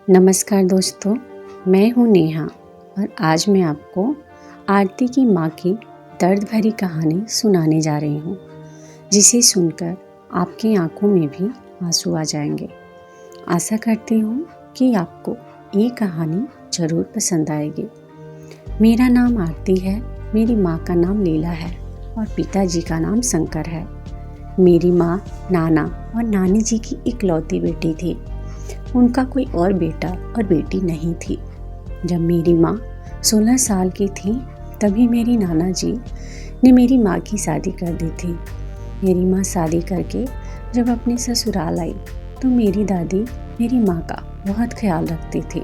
नमस्कार दोस्तों, मैं हूँ नेहा और आज मैं आपको आरती की माँ की दर्द भरी कहानी सुनाने जा रही हूँ, जिसे सुनकर आपकी आंखों में भी आंसू आ जाएंगे। आशा करती हूँ कि आपको ये कहानी ज़रूर पसंद आएगी। मेरा नाम आरती है, मेरी माँ का नाम लीला है और पिताजी का नाम शंकर है। मेरी माँ नाना और नानी जी की इकलौती बेटी थी। उनका कोई और बेटा और बेटी नहीं थी। जब मेरी माँ 16 साल की थी तभी मेरी नाना जी ने मेरी माँ की शादी कर दी थी। मेरी माँ शादी करके जब अपने ससुराल आई तो मेरी दादी मेरी माँ का बहुत ख्याल रखती थी,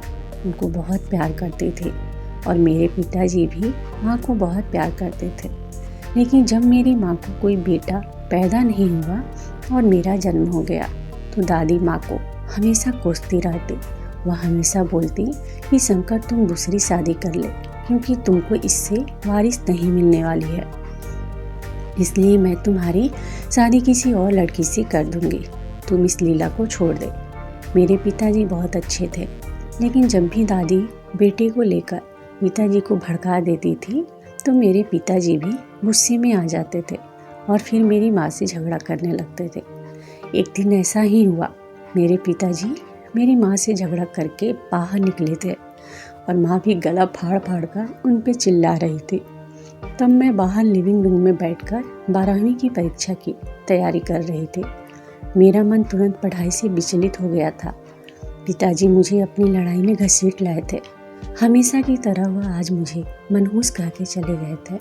उनको बहुत प्यार करती थी और मेरे पिताजी भी माँ को बहुत प्यार करते थे। लेकिन जब मेरी माँ को कोई बेटा पैदा नहीं हुआ और मेरा जन्म हो गया तो दादी माँ को हमेशा कोसती रहती। वह हमेशा बोलती कि शंकर तुम दूसरी शादी कर ले, क्योंकि तुमको इससे वारिस नहीं मिलने वाली है, इसलिए मैं तुम्हारी शादी किसी और लड़की से कर दूंगी, तुम इस लीला को छोड़ दे। मेरे पिताजी बहुत अच्छे थे, लेकिन जब भी दादी बेटे को लेकर पिताजी को भड़का देती थी तो मेरे पिताजी भी गुस्से में आ जाते थे और फिर मेरी माँ से झगड़ा करने लगते थे। एक दिन ऐसा ही हुआ, मेरे पिताजी मेरी माँ से झगड़ा करके बाहर निकले थे और माँ भी गला फाड़ फाड़ कर उन पे चिल्ला रही थी। तब मैं बाहर लिविंग रूम में बैठकर 12वीं की परीक्षा की तैयारी कर रही थी। मेरा मन तुरंत पढ़ाई से विचलित हो गया था। पिताजी मुझे अपनी लड़ाई में घसीट लाए थे। हमेशा की तरह वह आज मुझे मनहूस कह के चले गए थे।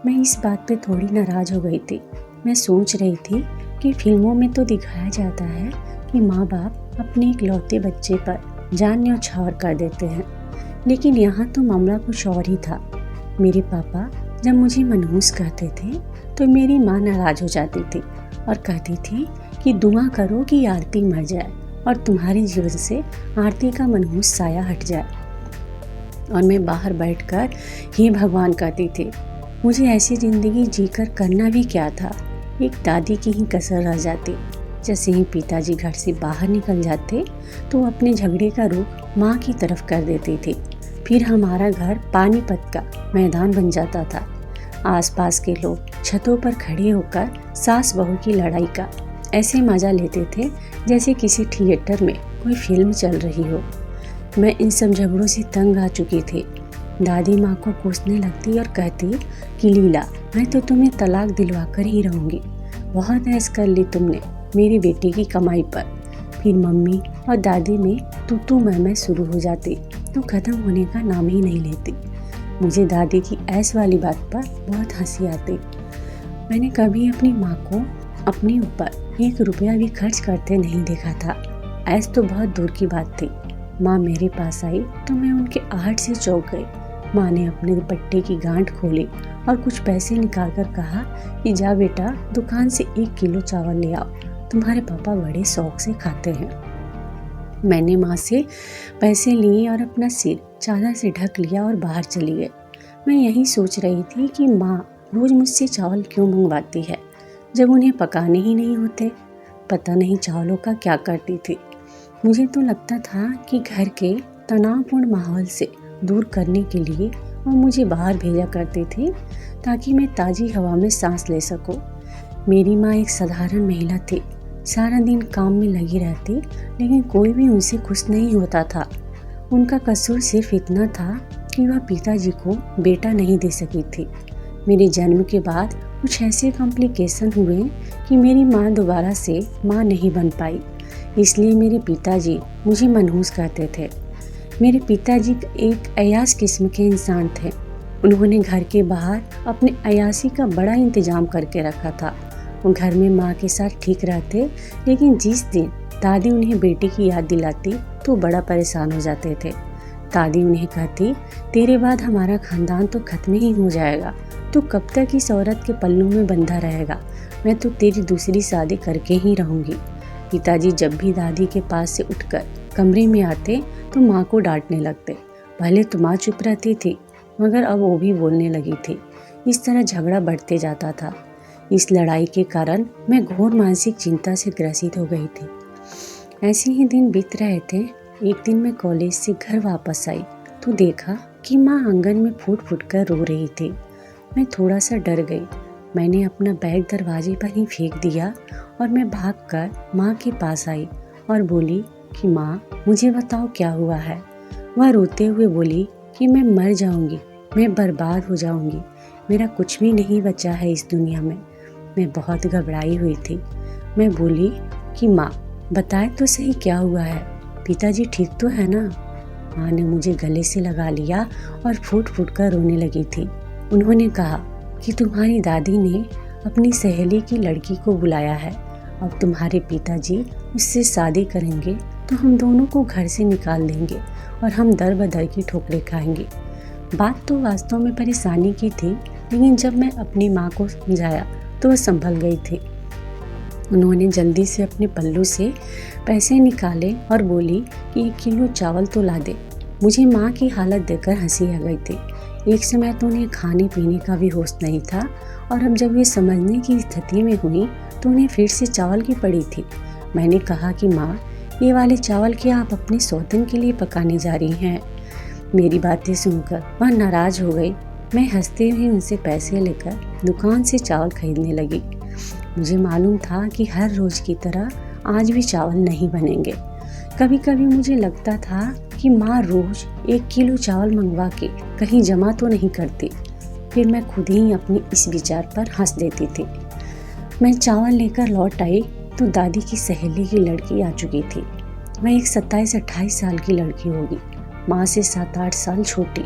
मैं इस बात पे थोड़ी नाराज़ हो गई थी। मैं सोच रही थी कि फिल्मों में तो दिखाया जाता है कि माँ बाप अपने इकलौते बच्चे पर जान न्यौछावर कर देते हैं, लेकिन यहाँ तो मामला कुछ और ही था। मेरे पापा जब मुझे मनहूस कहते थे तो मेरी माँ नाराज़ हो जाती थी और कहती थी कि दुआ करो कि आरती मर जाए और तुम्हारी जीवन से आरती का मनहूस साया हट जाए। और मैं बाहर बैठकर हे भगवान कहती थी, मुझे ऐसी ज़िंदगी जीकर करना भी क्या था। एक दादी की ही कसर रह जाती। जैसे ही पिताजी घर से बाहर निकल जाते तो अपने झगड़े का रुख माँ की तरफ कर देती थी। फिर हमारा घर पानीपत का मैदान बन जाता था। आसपास के लोग छतों पर खड़े होकर सास बहू की लड़ाई का ऐसे मज़ा लेते थे जैसे किसी थिएटर में कोई फिल्म चल रही हो। मैं इन सब झगड़ों से तंग आ चुकी थी। दादी माँ को कोसने लगती और कहती कि लीला, मैं तो तुम्हें तलाक दिलवा कर ही रहूँगी, बहुत ऐश कर ली तुमने मेरी बेटी की कमाई पर। फिर मम्मी और दादी में तू मैं शुरू हो जाती तो ख़त्म होने का नाम ही नहीं लेती। मुझे दादी की ऐश वाली बात पर बहुत हंसी आती। मैंने कभी अपनी माँ को अपने ऊपर 1 रुपया भी खर्च करते नहीं देखा था। ऐश तो बहुत दूर की बात थी। माँ मेरे पास आई तो मैं उनके आहट से चौंक गई। माँ ने अपने दुपट्टे की गांठ खोली और कुछ पैसे निकालकर कहा कि जा बेटा, दुकान से 1 किलो चावल ले आओ, तुम्हारे पापा बड़े शौक से खाते हैं। मैंने माँ से पैसे लिए और अपना सिर चादर से ढक लिया और बाहर चली गई। मैं यही सोच रही थी कि माँ रोज़ मुझसे चावल क्यों मंगवाती है जब उन्हें पकाने ही नहीं होते। पता नहीं चावलों का क्या करती थी। मुझे तो लगता था कि घर के तनावपूर्ण माहौल से दूर करने के लिए वो मुझे बाहर भेजा करती थी ताकि मैं ताज़ी हवा में सांस ले सकूं। मेरी माँ एक साधारण महिला थी, सारा दिन काम में लगी रहती, लेकिन कोई भी उनसे खुश नहीं होता था। उनका कसूर सिर्फ इतना था कि वह पिताजी को बेटा नहीं दे सकी थी। मेरे जन्म के बाद कुछ ऐसे कॉम्प्लिकेशन हुए कि मेरी माँ दोबारा से माँ नहीं बन पाई, इसलिए मेरे पिताजी मुझे मनहूस कहते थे। मेरे पिताजी एक अय्याश किस्म के इंसान थे। उन्होंने घर के बाहर अपने अय्याशी का बड़ा इंतजाम करके रखा था। वो घर में माँ के साथ ठीक रहते, लेकिन जिस दिन दादी उन्हें बेटी की याद दिलाती तो बड़ा परेशान हो जाते थे। दादी उन्हें कहती, तेरे बाद हमारा खानदान तो खत्म ही हो जाएगा, तो कब तक इस औरत के पल्लू में बंधा रहेगा, मैं तो तेरी दूसरी शादी करके ही रहूँगी। पिताजी जब भी दादी के पास से उठकर कमरे में आते तो माँ को डांटने लगते। पहले तो माँ चुप रहती थी, मगर अब वो भी बोलने लगी थी। इस तरह झगड़ा बढ़ते जाता था। इस लड़ाई के कारण मैं घोर मानसिक चिंता से ग्रसित हो गई थी। ऐसे ही दिन बीत रहे थे। एक दिन मैं कॉलेज से घर वापस आई तो देखा कि माँ आंगन में फूट फूट कर रो रही थी। मैं थोड़ा सा डर गई। मैंने अपना बैग दरवाजे पर ही फेंक दिया और मैं भागकर माँ के पास आई और बोली कि माँ, मुझे बताओ क्या हुआ है। वह रोते हुए बोली कि मैं मर जाऊंगी, मैं बर्बाद हो जाऊंगी, मेरा कुछ भी नहीं बचा है इस दुनिया में। मैं बहुत घबराई हुई थी। मैं बोली कि माँ, बताए तो सही क्या हुआ है, पिताजी ठीक तो है ना। माँ ने मुझे गले से लगा लिया और फूट फूट कर रोने लगी थी। उन्होंने कहा कि तुम्हारी दादी ने अपनी सहेली की लड़की को बुलाया है। अब तुम्हारे पिताजी उससे शादी करेंगे तो हम दोनों को घर से निकाल देंगे और हम दर बदर की ठोकरें खाएंगे। बात तो वास्तव में परेशानी की थी, लेकिन जब मैं अपनी माँ को समझाया तो वह संभल गई थी। उन्होंने जल्दी से अपने पल्लू से पैसे निकाले और बोली कि 1 किलो चावल तो ला दे। मुझे माँ की हालत देखकर हंसी आ गई थी। एक समय तो उन्हें खाने पीने का भी होश नहीं था और अब जब वे समझने की स्थिति में हुई तो उन्हें फिर से चावल की पड़ी थी। मैंने कहा कि माँ, ये वाले चावल क्या आप अपने सौतन के लिए पकाने जा रही हैं? मेरी बातें सुनकर वह नाराज हो गई। मैं हंसते हुए उनसे पैसे लेकर दुकान से चावल खरीदने लगी। मुझे मालूम था कि हर रोज की तरह आज भी चावल नहीं बनेंगे। कभी कभी मुझे लगता था कि माँ रोज 1 किलो चावल मंगवा के कहीं जमा तो नहीं करती। फिर मैं खुद ही अपने इस विचार पर हंस देती थी। मैं चावल लेकर लौट आई तो दादी की सहेली की लड़की आ चुकी थी। मैं एक 27-28 साल की लड़की होगी, माँ से 7-8 साल छोटी।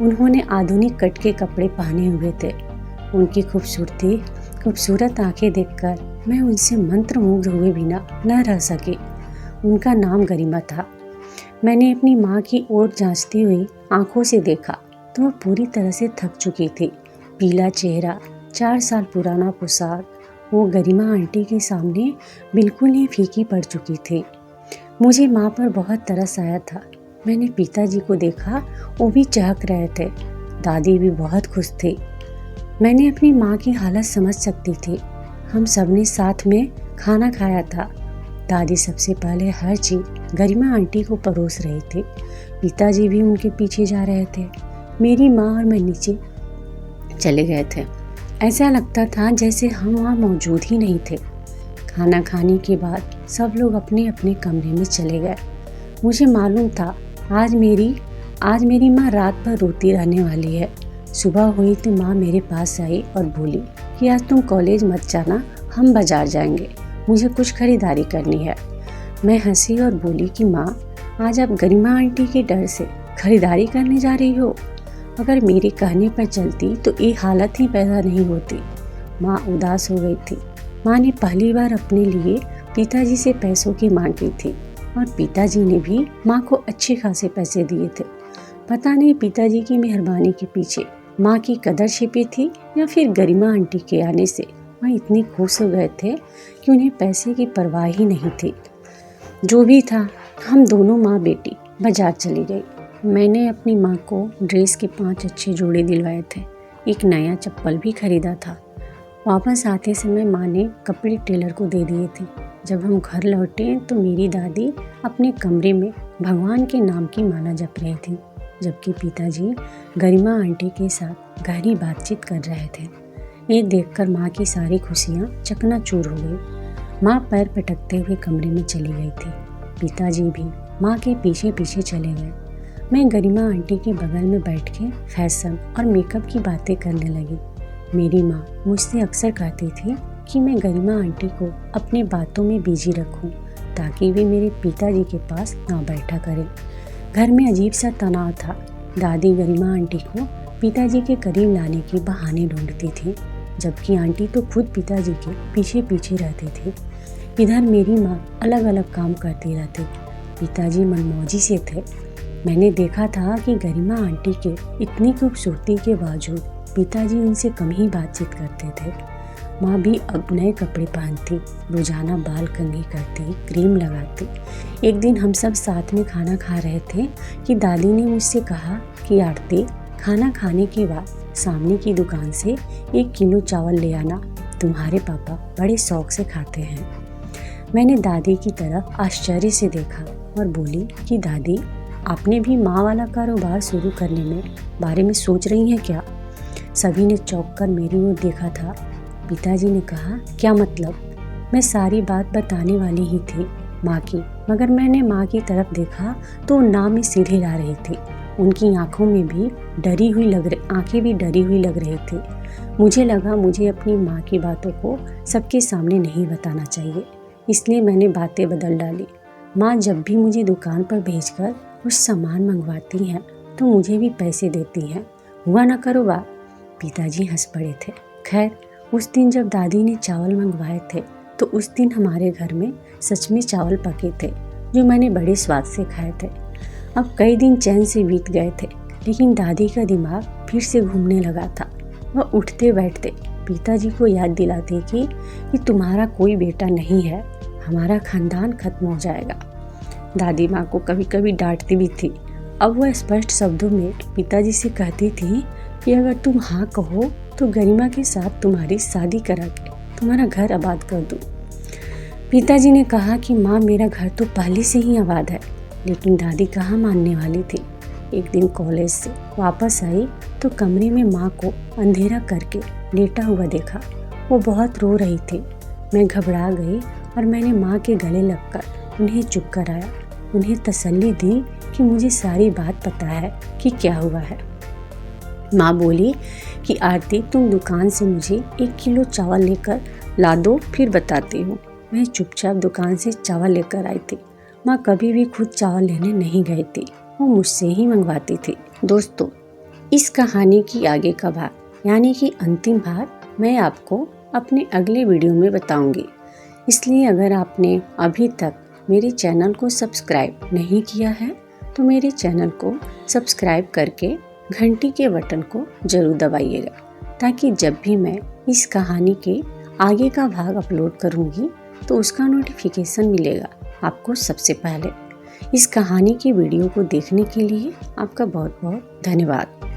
उन्होंने आधुनिक कट के कपड़े पहने हुए थे। उनकी खूबसूरत आंखें देखकर मैं उनसे मंत्रमुग्ध हुए बिना न रह सके। उनका नाम गरिमा था। मैंने अपनी माँ की ओर जांचती हुई आंखों से देखा तो वह पूरी तरह से थक चुकी थी। पीला चेहरा, 4 साल पुराना पोशाक, वो गरिमा आंटी के सामने बिल्कुल ही फीकी पड़ चुकी थी। मुझे माँ पर बहुत तरस आया था। मैंने पिताजी को देखा, वो भी चहक रहे थे। दादी भी बहुत खुश थी। मैंने अपनी माँ की हालत समझ सकती थी। हम सबने साथ में खाना खाया था। दादी सबसे पहले हर चीज़ गरिमा आंटी को परोस रही थी। पिताजी भी उनके पीछे जा रहे थे। मेरी माँ और मैं नीचे चले गए थे। ऐसा लगता था जैसे हम वहाँ मौजूद ही नहीं थे। खाना खाने के बाद सब लोग अपने अपने कमरे में चले गए। मुझे मालूम था आज मेरी माँ रात भर रोती रहने वाली है। सुबह हुई तो माँ मेरे पास आई और बोली कि आज तुम कॉलेज मत जाना, हम बाजार जाएंगे, मुझे कुछ खरीदारी करनी है। मैं हंसी और बोली कि माँ, आज आप गरिमा आंटी के डर से खरीदारी करने जा रही हो? अगर मेरे कहने पर चलती तो ये हालत ही पैदा नहीं होती। माँ उदास हो गई थी। माँ ने पहली बार अपने लिए पिताजी से पैसों की मांग की थी और पिताजी ने भी माँ को अच्छे खासे पैसे दिए थे। पता नहीं पिताजी की मेहरबानी के पीछे माँ की कदर छिपी थी या फिर गरिमा आंटी के आने से वह इतने खुश हो गए थे कि उन्हें पैसे की परवाह ही नहीं थी। जो भी था, हम दोनों माँ बेटी बाजार चली गई। मैंने अपनी माँ को ड्रेस के 5 अच्छे जोड़े दिलवाए थे। एक नया चप्पल भी खरीदा था। वापस आते समय माँ ने कपड़े टेलर को दे दिए थे। जब हम घर लौटे तो मेरी दादी अपने कमरे में भगवान के नाम की माला जप रही थी, जबकि पिताजी गरिमा आंटी के साथ गहरी बातचीत कर रहे थे। ये देखकर माँ की सारी खुशियाँ चकनाचूर हो गई। माँ पैर पटकते हुए कमरे में चली गई थी। पिताजी भी माँ के पीछे पीछे चले गए। मैं गरिमा आंटी के बगल में बैठ के फैशन और मेकअप की बातें करने लगी। मेरी माँ मुझसे अक्सर कहती थी कि मैं गरिमा आंटी को अपने बातों में बिजी रखूं ताकि वे मेरे पिताजी के पास ना बैठा करें। घर में अजीब सा तनाव था। दादी गरिमा आंटी को पिताजी के करीब लाने के बहाने ढूंढती थी, जबकि आंटी तो खुद पिताजी के पीछे पीछे रहती थी। इधर मेरी माँ अलग अलग काम करती रहती। पिताजी मनमौजी से थे। मैंने देखा था कि गरिमा आंटी के इतनी खूबसूरती के बावजूद पिताजी उनसे कम ही बातचीत करते थे। माँ भी अब नए कपड़े पहनती, रोजाना बाल कंघी करती, क्रीम लगाती। एक दिन हम सब साथ में खाना खा रहे थे कि दादी ने मुझसे कहा कि आरती, खाना खाने के बाद सामने की दुकान से 1 किलो चावल ले आना, तुम्हारे पापा बड़े शौक से खाते हैं। मैंने दादी की तरफ आश्चर्य से देखा। और बोली कि दादी, आपने भी माँ वाला कारोबार शुरू करने में बारे में सोच रही हैं क्या? सभी ने चौंक कर मेरी ओर देखा था। पिताजी ने कहा, क्या मतलब? मैं सारी बात बताने वाली ही थी माँ की, मगर मैंने माँ की तरफ देखा तो ना में सिर हिला रही थी। उनकी आंखें भी डरी हुई लग रही थी। मुझे लगा मुझे अपनी माँ की बातों को सबके सामने नहीं बताना चाहिए, इसलिए मैंने बातें बदल डाली। माँ जब भी मुझे दुकान पर भेजकर कुछ सामान मंगवाती हैं तो मुझे भी पैसे देती हैं। हुआ ना कारोबार? पिताजी हंस पड़े थे। खैर, उस दिन जब दादी ने चावल मंगवाए थे तो उस दिन हमारे घर में सच में चावल पके थे, जो मैंने बड़े स्वाद से खाए थे। अब कई दिन चैन से बीत गए थे, लेकिन दादी का दिमाग फिर से घूमने लगा था। वह उठते बैठते पिताजी को याद दिलाती कि तुम्हारा कोई बेटा नहीं है, हमारा खानदान खत्म हो जाएगा। दादी माँ को कभी कभी डांटती भी थी। अब वह स्पष्ट शब्दों में पिताजी से कहती थी कि अगर तुम हाँ कहो तो गरिमा के साथ तुम्हारी शादी करा के तुम्हारा घर आबाद कर दूँ। पिताजी ने कहा कि माँ, मेरा घर तो पहले से ही आबाद है, लेकिन दादी कहाँ मानने वाली थी। एक दिन कॉलेज से वापस आई तो कमरे में माँ को अंधेरा करके लेटा हुआ देखा। वो बहुत रो रही थी। मैं घबरा गई और मैंने माँ के गले लगकर उन्हें चुप कराया। उन्हें तसल्ली दी कि मुझे सारी बात पता है कि क्या हुआ है। माँ बोली कि आरती, तुम दुकान से मुझे 1 किलो चावल लेकर ला दो, फिर बताती हूँ। मैं चुपचाप दुकान से चावल लेकर आई थी। माँ कभी भी खुद चावल लेने नहीं गई थी, वो मुझसे ही मंगवाती थी। दोस्तों, इस कहानी की आगे का भाग यानी कि अंतिम भाग मैं आपको अपने अगले वीडियो में बताऊंगी। इसलिए अगर आपने अभी तक मेरे चैनल को सब्सक्राइब नहीं किया है तो मेरे चैनल को सब्सक्राइब करके घंटी के बटन को जरूर दबाइएगा, ताकि जब भी मैं इस कहानी के आगे का भाग अपलोड करूंगी तो उसका नोटिफिकेशन मिलेगा आपको सबसे पहले। इस कहानी की वीडियो को देखने के लिए आपका बहुत बहुत धन्यवाद।